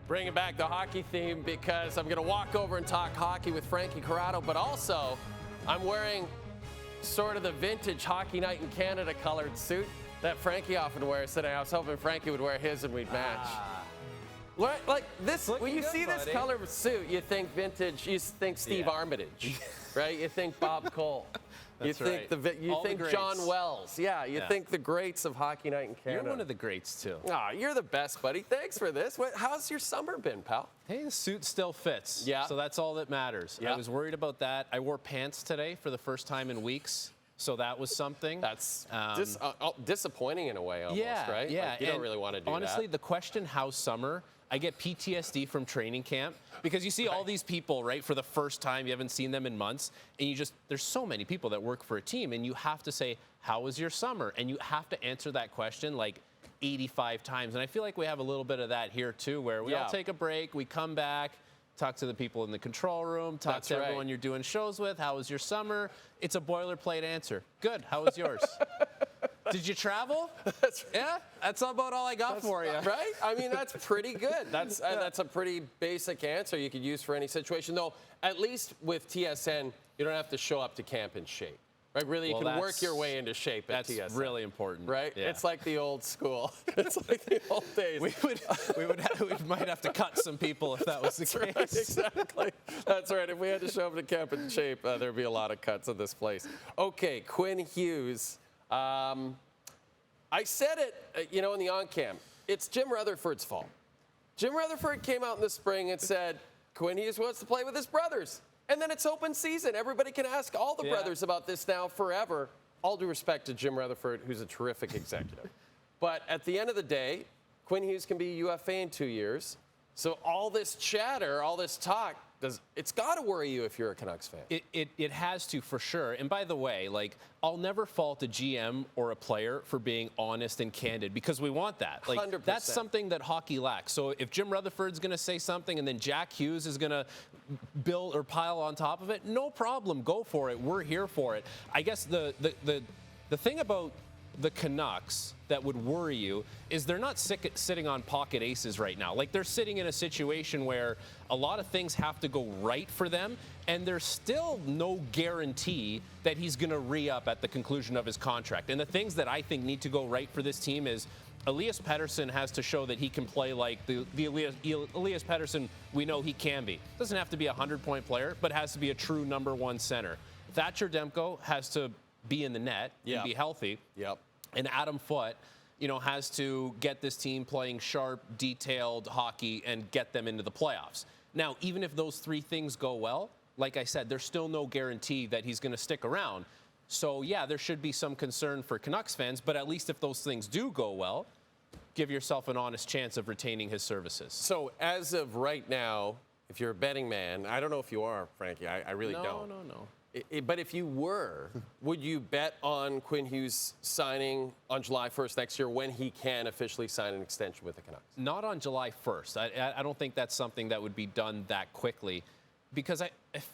Bringing back the hockey theme because I'm going to walk over and talk hockey with Frankie Corrado, but also I'm wearing sort of the vintage Hockey Night in Canada colored suit that Frankie often wears today. I was hoping Frankie would wear his and we'd match. Like this, when you see this color of suit, you think vintage, you think Steve Armitage, right? You think Bob Cole. That's you think John Wells. Yeah, you think the greats of Hockey Night in Canada. You're one of the greats, too. Oh, you're the best, buddy. Thanks for this. How's your summer been, pal? Hey, the suit still fits. Yeah. So that's all that matters. Yeah. I was worried about that. I wore pants today for the first time in weeks. So that was something. That's disappointing in a way, almost, right? Yeah, like, you don't really want to do honestly, that. the question, how's summer? I get PTSD from training camp because you see all these people, right, for the first time. You haven't seen them in months. And there's so many people that work for a team. And you have to say, how was your summer? And you have to answer that question like 85 times. And I feel like we have a little bit of that here, too, where we all take a break. We come back, talk to the people in the control room, talk to everyone you're doing shows with. How was your summer? It's a boilerplate answer. Good. How was yours? Did you travel? That's about all I got for you. Right? I mean, that's pretty good. That's a pretty basic answer you could use for any situation. Though, at least with TSN, you don't have to show up to camp in shape. Right? Really, you can work your way into shape at TSN. That's really important. Right? Yeah. It's like the old school. It's like the old days. We might have to cut some people if that was the case. Right, exactly. That's right. If we had to show up to camp in shape, there'd be a lot of cuts in this place. Okay, Quinn Hughes. I said it, in the on-cam. It's Jim Rutherford's fault. Jim Rutherford came out in the spring and said, Quinn Hughes wants to play with his brothers. And then it's open season. Everybody can ask all the brothers about this now forever. All due respect to Jim Rutherford, who's a terrific executive. But at the end of the day, Quinn Hughes can be a UFA in 2 years. So all this chatter, all this talk, it's got to worry you if you're a Canucks fan. It has to, for sure. And by the way, I'll never fault a GM or a player for being honest and candid because we want that. 100%. That's something that hockey lacks. So if Jim Rutherford's going to say something and then Jack Hughes is going to build or pile on top of it, no problem. Go for it. We're here for it. I guess the thing about the Canucks that would worry you is they're not sitting on pocket aces right now. They're sitting in a situation where a lot of things have to go right for them, and there's still no guarantee that he's going to re-up at the conclusion of his contract. And the things that I think need to go right for this team is Elias Pettersson has to show that he can play like the Elias Pettersson we know he can be. Doesn't have to be a 100-point player, but has to be a true number one center. Thatcher Demko has to be in the net and be healthy. Yep. And Adam Foote, has to get this team playing sharp, detailed hockey and get them into the playoffs. Now, even if those three things go well, like I said, there's still no guarantee that he's going to stick around. So, there should be some concern for Canucks fans, but at least if those things do go well, give yourself an honest chance of retaining his services. So, as of right now, if you're a betting man, I don't know if you are, Frankie, I really don't. No. But if you were, would you bet on Quinn Hughes signing on July 1st next year when he can officially sign an extension with the Canucks? Not on July 1st. I don't think that's something that would be done that quickly. Because if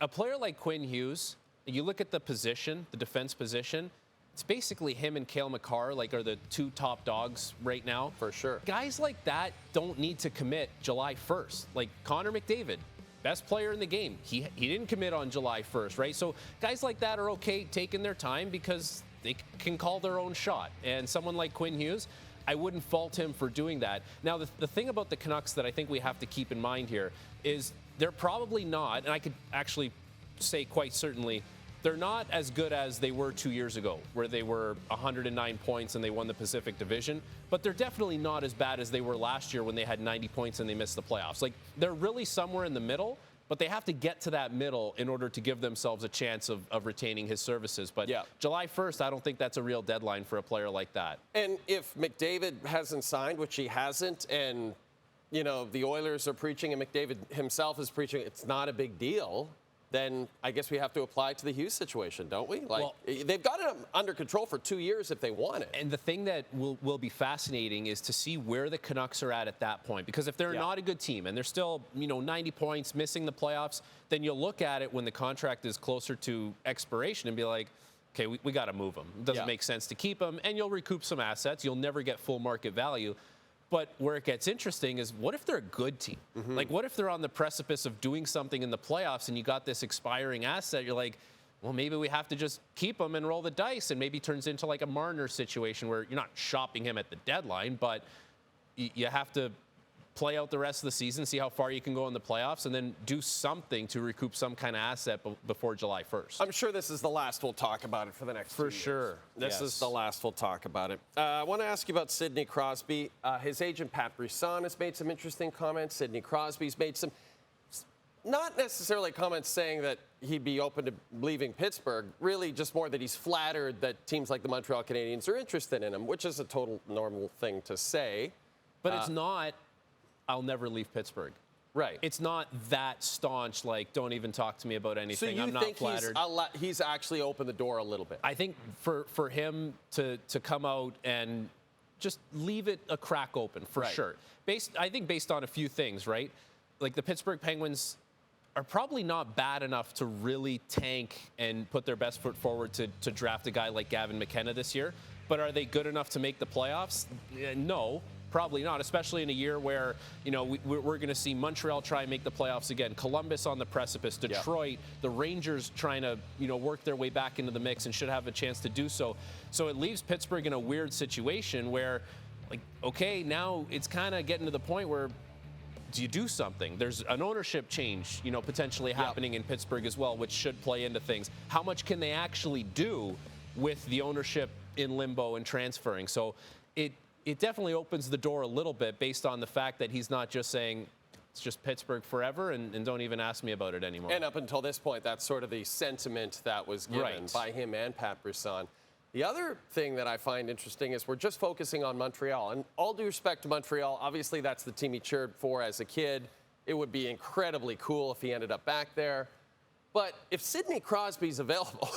a player like Quinn Hughes, you look at the position, the defense position, it's basically him and Cale Makar are the two top dogs right now. For sure. Guys like that don't need to commit July 1st. Like Connor McDavid. Best player in the game. He didn't commit on July 1st, right? So guys like that are okay taking their time because they can call their own shot. And someone like Quinn Hughes, I wouldn't fault him for doing that. Now, the thing about the Canucks that I think we have to keep in mind here is they're probably not, and I could actually say quite certainly, they're not as good as they were 2 years ago, where they were 109 points and they won the Pacific Division. But they're definitely not as bad as they were last year when they had 90 points and they missed the playoffs. They're really somewhere in the middle, but they have to get to that middle in order to give themselves a chance of retaining his services. But July 1st, I don't think that's a real deadline for a player like that. And if McDavid hasn't signed, which he hasn't, and, the Oilers are preaching and McDavid himself is preaching, it's not a big deal, then I guess we have to apply to the Hughes situation, don't we? They've got it under control for 2 years if they want it. And the thing that will be fascinating is to see where the Canucks are at that point. Because if they're not a good team and they're still, 90 points, missing the playoffs, then you'll look at it when the contract is closer to expiration and be like, okay, we got to move him. It doesn't make sense to keep him, and you'll recoup some assets. You'll never get full market value. But where it gets interesting is, what if they're a good team? Like, what if they're on the precipice of doing something in the playoffs and you got this expiring asset? You're like, well, maybe we have to just keep him and roll the dice, and maybe turns into like a Marner situation where you're not shopping him at the deadline, but you have to play out the rest of the season, see how far you can go in the playoffs, and then do something to recoup some kind of asset before July 1st. I'm sure this is the last we'll talk about it for the next 2 years. For sure. This is the last we'll talk about it. I want to ask you about Sidney Crosby. His agent, Pat Brisson, has made some interesting comments. Sidney Crosby's made some, not necessarily comments saying that he'd be open to leaving Pittsburgh, really just more that he's flattered that teams like the Montreal Canadiens are interested in him, which is a total normal thing to say. But it's not, I'll never leave Pittsburgh. Right. It's not that staunch, like, don't even talk to me about anything. I'm not flattered. He's actually opened the door a little bit? I think for him to come out and just leave it a crack open, for sure. I think based on a few things, right? Like, the Pittsburgh Penguins are probably not bad enough to really tank and put their best foot forward to draft a guy like Gavin McKenna this year. But are they good enough to make the playoffs? No. Probably not, especially in a year where, you know, we're going to see Montreal try and make the playoffs again, Columbus on the precipice, Detroit, the Rangers trying to, you know, work their way back into the mix and should have a chance to do so. So it leaves Pittsburgh in a weird situation where, like, okay, now it's kind of getting to the point where, do you do something? There's an ownership change, you know, potentially happening in Pittsburgh as well, which should play into things. How much can they actually do with the ownership in limbo and transferring? So it definitely opens the door a little bit based on the fact that he's not just saying it's just Pittsburgh forever and don't even ask me about it anymore. And up until this point, that's sort of the sentiment that was given by him and Pat Brisson. The other thing that I find interesting is we're just focusing on Montreal. And all due respect to Montreal, obviously that's the team he cheered for as a kid. It would be incredibly cool if he ended up back there. But if Sidney Crosby's available,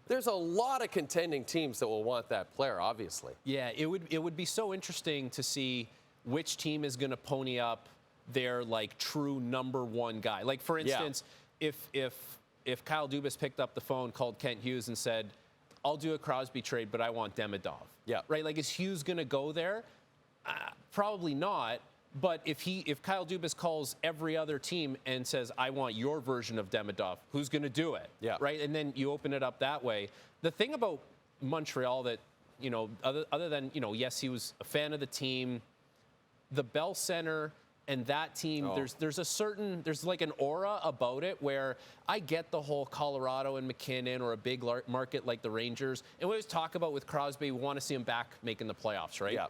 there's a lot of contending teams that will want that player, obviously. Yeah, it would be so interesting to see which team is going to pony up their, like, true number one guy. Like, for instance, if Kyle Dubas picked up the phone, called Kent Hughes and said, I'll do a Crosby trade, but I want Demidov. Yeah. Right? Like, is Hughes going to go there? Probably not. But if Kyle Dubas calls every other team and says, I want your version of Demidov, who's going to do it? Yeah. Right? And then you open it up that way. The thing about Montreal that, you know, other than, you know, yes, he was a fan of the team, the Bell Center and that team, there's like an aura about it where I get the whole Colorado and McKinnon or a big market like the Rangers. And we always talk about with Crosby, we want to see him back making the playoffs, right? Yeah.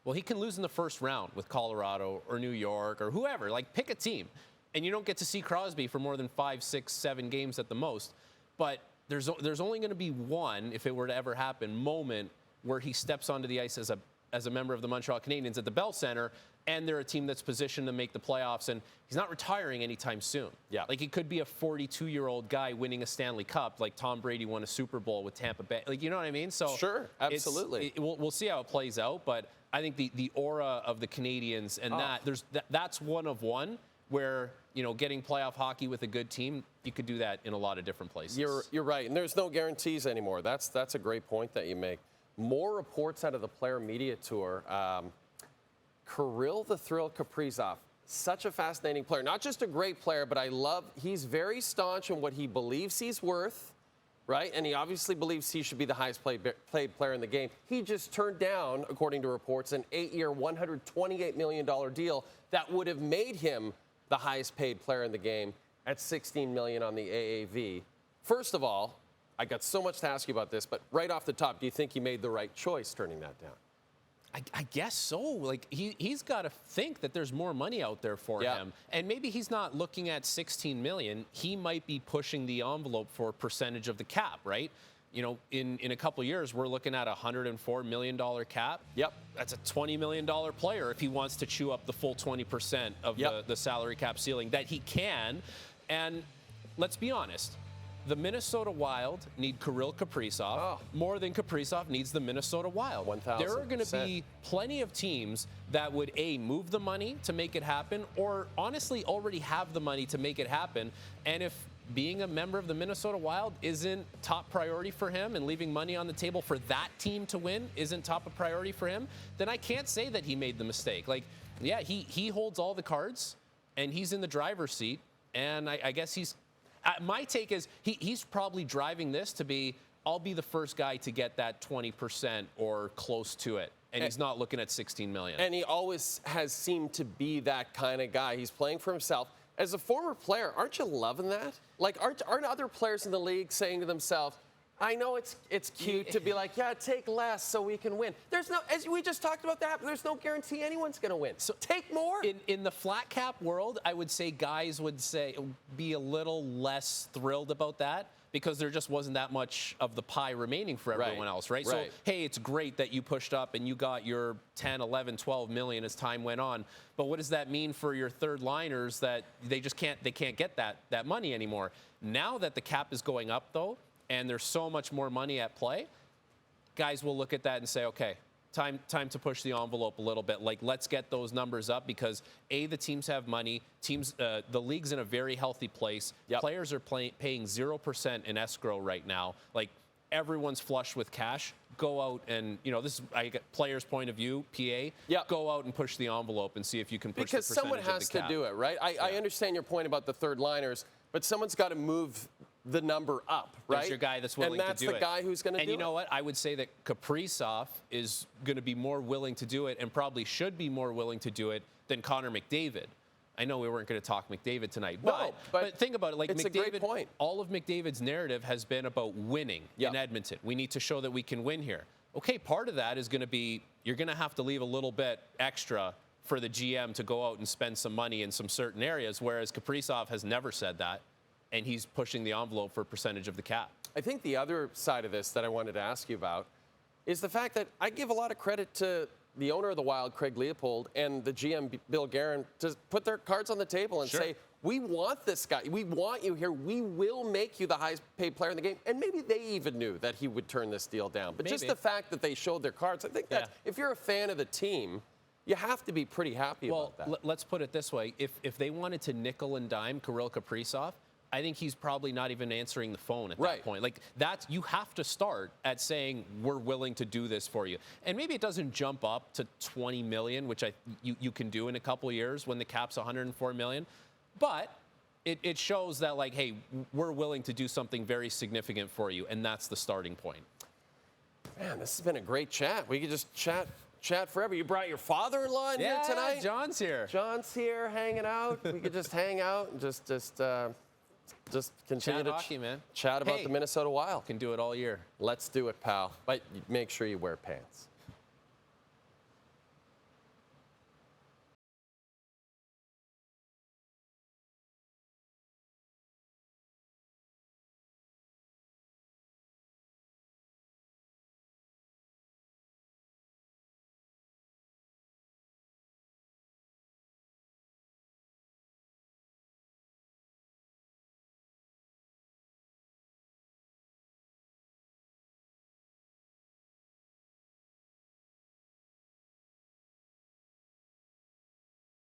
Well, he can lose in the first round with Colorado or New York or whoever. Like, pick a team. And you don't get to see Crosby for more than 5, 6, 7 games at the most. But there's only going to be one, if it were to ever happen, moment where he steps onto the ice as a member of the Montreal Canadiens at the Bell Center, and they're a team that's positioned to make the playoffs, and he's not retiring anytime soon. Yeah. Like, he could be a 42-year-old guy winning a Stanley Cup, like Tom Brady won a Super Bowl with Tampa Bay. Like, you know what I mean? So sure, absolutely. We'll see how it plays out, but I think the aura of the Canadiens and that's one of one where, you know, getting playoff hockey with a good team, you could do that in a lot of different places. You're right, and there's no guarantees anymore. That's a great point that you make. More reports out of the Player Media Tour. Kirill the Thrill Kaprizov, such a fascinating player. Not just a great player, but he's very staunch in what he believes he's worth, right? And he obviously believes he should be the highest paid player in the game. He just turned down, according to reports, an 8-year, $128 million deal that would have made him the highest paid player in the game at $16 million on the AAV. First of all, I got so much to ask you about this, but right off the top, do you think he made the right choice turning that down? I guess so. Like, he's got to think that there's more money out there for him. And maybe he's not looking at $16 million. He might be pushing the envelope for a percentage of the cap, right? You know, in a couple of years, we're looking at a $104 million cap. Yep. That's a $20 million player if he wants to chew up the full 20% of the salary cap ceiling that he can. And let's be honest. The Minnesota Wild need Kirill Kaprizov more than Kaprizov needs the Minnesota Wild. 1,000%. There are going to be plenty of teams that would, A, move the money to make it happen, or honestly already have the money to make it happen. And if being a member of the Minnesota Wild isn't top priority for him, and leaving money on the table for that team to win isn't top of priority for him, then I can't say that he made the mistake. Like, yeah, he holds all the cards, and he's in the driver's seat, and I guess he's my take is he's probably driving this to be, I'll be the first guy to get that 20% or close to it. And he's not looking at $16 million. And he always has seemed to be that kind of guy. He's playing for himself. As a former player, aren't you loving that? Like, aren't other players in the league saying to themselves, I know it's cute to be like, yeah, take less so we can win. There's no, as we just talked about that, there's no guarantee anyone's going to win. So take more. In the flat cap world, I would say guys would be a little less thrilled about that, because there just wasn't that much of the pie remaining for everyone else, right? So, hey, it's great that you pushed up and you got your 10, 11, 12 million as time went on. But what does that mean for your third liners that they can't get that money anymore? Now that the cap is going up, though, and there's so much more money at play, guys will look at that and say, okay, time to push the envelope a little bit. Like, let's get those numbers up, because the teams have money. The league's in a very healthy place. Yep. Players are paying 0% in escrow right now. Like, everyone's flush with cash. Go out and, this is, I get players' point of view, PA. Yep. Go out and push the envelope and see if you can push because the percentage someone has of the cap. to do it, right? I understand your point about the third liners, but someone's got to move the number up, right? There's your guy that's willing to do it. And that's the guy who's going to do it. And you know what? I would say that Kaprizov is going to be more willing to do it, and probably should be more willing to do it, than Connor McDavid. I know we weren't going to talk McDavid tonight, but think about it. Like, it's McDavid, a great point. All of McDavid's narrative has been about winning in Edmonton. We need to show that we can win here. Okay, part of that is going to be, you're going to have to leave a little bit extra for the GM to go out and spend some money in some certain areas, whereas Kaprizov has never said that, and he's pushing the envelope for a percentage of the cap. I think the other side of this that I wanted to ask you about is the fact that I give a lot of credit to the owner of the Wild, Craig Leopold, and the GM, Bill Guerin, to put their cards on the table and say, we want this guy. We want you here. We will make you the highest paid player in the game. And maybe they even knew that he would turn this deal down. But just the fact that they showed their cards, I think that if you're a fan of the team, you have to be pretty happy about that. Well, let's put it this way. If they wanted to nickel and dime Kirill Kaprizov, I think he's probably not even answering the phone at that point. Like, you have to start at saying, we're willing to do this for you. And maybe it doesn't jump up to $20 million, which you can do in a couple of years when the cap's $104 million. But it shows that, like, hey, we're willing to do something very significant for you, and that's the starting point. Man, this has been a great chat. We could just chat forever. You brought your father-in-law in here tonight? Yeah, John's here. John's here hanging out. We could just hang out and just continue chat hockey, man. Chat about the Minnesota Wild. Can do it all year. Let's do it, pal. But make sure you wear pants.